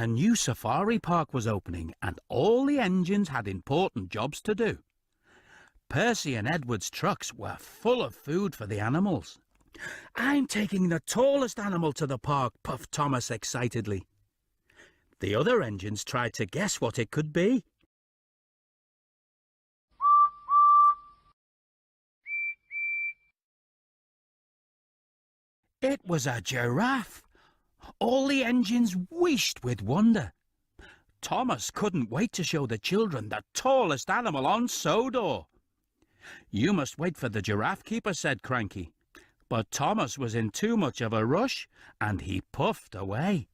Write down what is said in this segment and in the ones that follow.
A new safari park was opening and all the engines had important jobs to do. Percy and Edward's trucks were full of food for the animals. "I'm taking the tallest animal to the park," puffed Thomas excitedly. The other engines tried to guess what it could be. It was a giraffe. All the engines wheezed with wonder. Thomas couldn't wait to show the children the tallest animal on Sodor. "You must wait for the giraffe keeper," said Cranky. But Thomas was in too much of a rush, and he puffed away.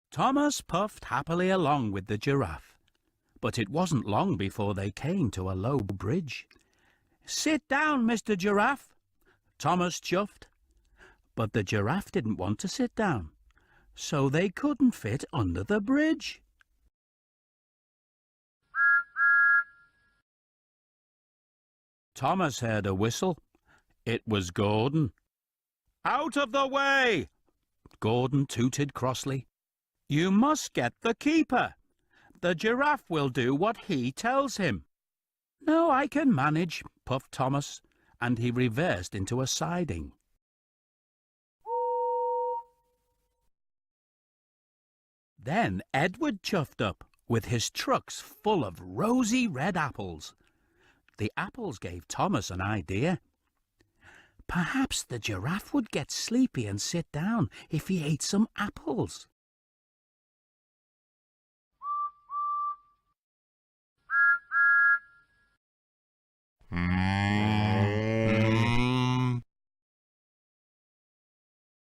Thomas puffed happily along with the giraffe, but it wasn't long before they came to a low bridge. "Sit down, Mr. Giraffe," Thomas chuffed. But the giraffe didn't want to sit down, so they couldn't fit under the bridge. Thomas heard a whistle. It was Gordon. "Out of the way!" Gordon tooted crossly. "You must get the keeper. The giraffe will do what he tells him." "No, I can manage," puffed Thomas, and he reversed into a siding. Then Edward chuffed up, with his trucks full of rosy red apples. The apples gave Thomas an idea. Perhaps the giraffe would get sleepy and sit down if he ate some apples.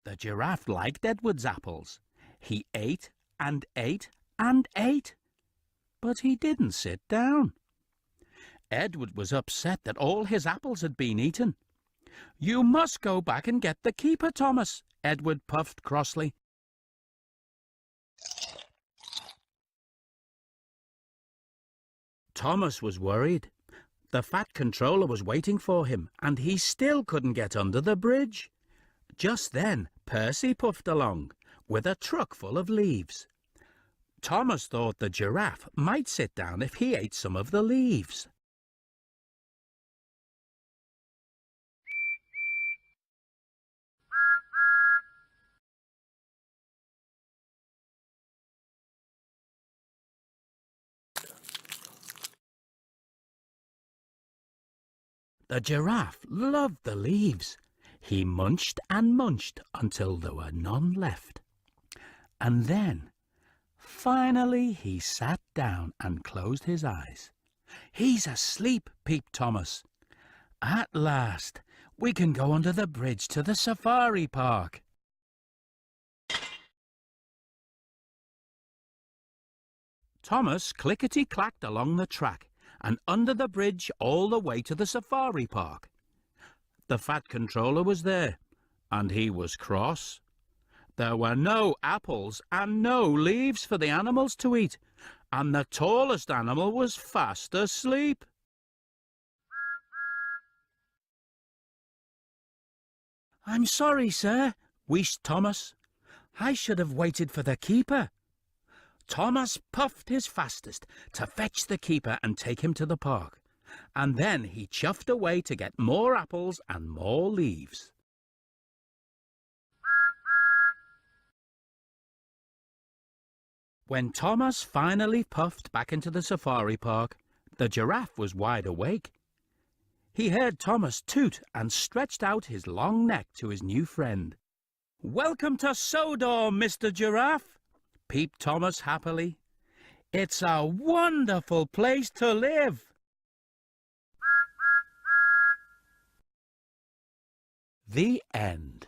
The giraffe liked Edward's apples. He ate and ate and ate, but he didn't sit down. Edward was upset that all his apples had been eaten. "You must go back and get the keeper, Thomas," Edward puffed crossly. Thomas was worried. The fat controller was waiting for him, and he still couldn't get under the bridge. Just then, Percy puffed along, with a truck full of leaves. Thomas thought the giraffe might sit down if he ate some of the leaves. The giraffe loved the leaves. He munched and munched until there were none left. And then, finally, he sat down and closed his eyes. "He's asleep," peeped Thomas. "At last, we can go under the bridge to the safari park." Thomas clickety-clacked along the track and under the bridge all the way to the safari park. The fat controller was there, and he was cross. There were no apples and no leaves for the animals to eat, and the tallest animal was fast asleep. "I'm sorry, sir," wheezed Thomas. "I should have waited for the keeper." Thomas puffed his fastest to fetch the keeper and take him to the park, and then he chuffed away to get more apples and more leaves. When Thomas finally puffed back into the safari park, the giraffe was wide awake. He heard Thomas toot and stretched out his long neck to his new friend. "Welcome to Sodor, Mr. Giraffe," peeped Thomas happily. "It's a wonderful place to live." The end.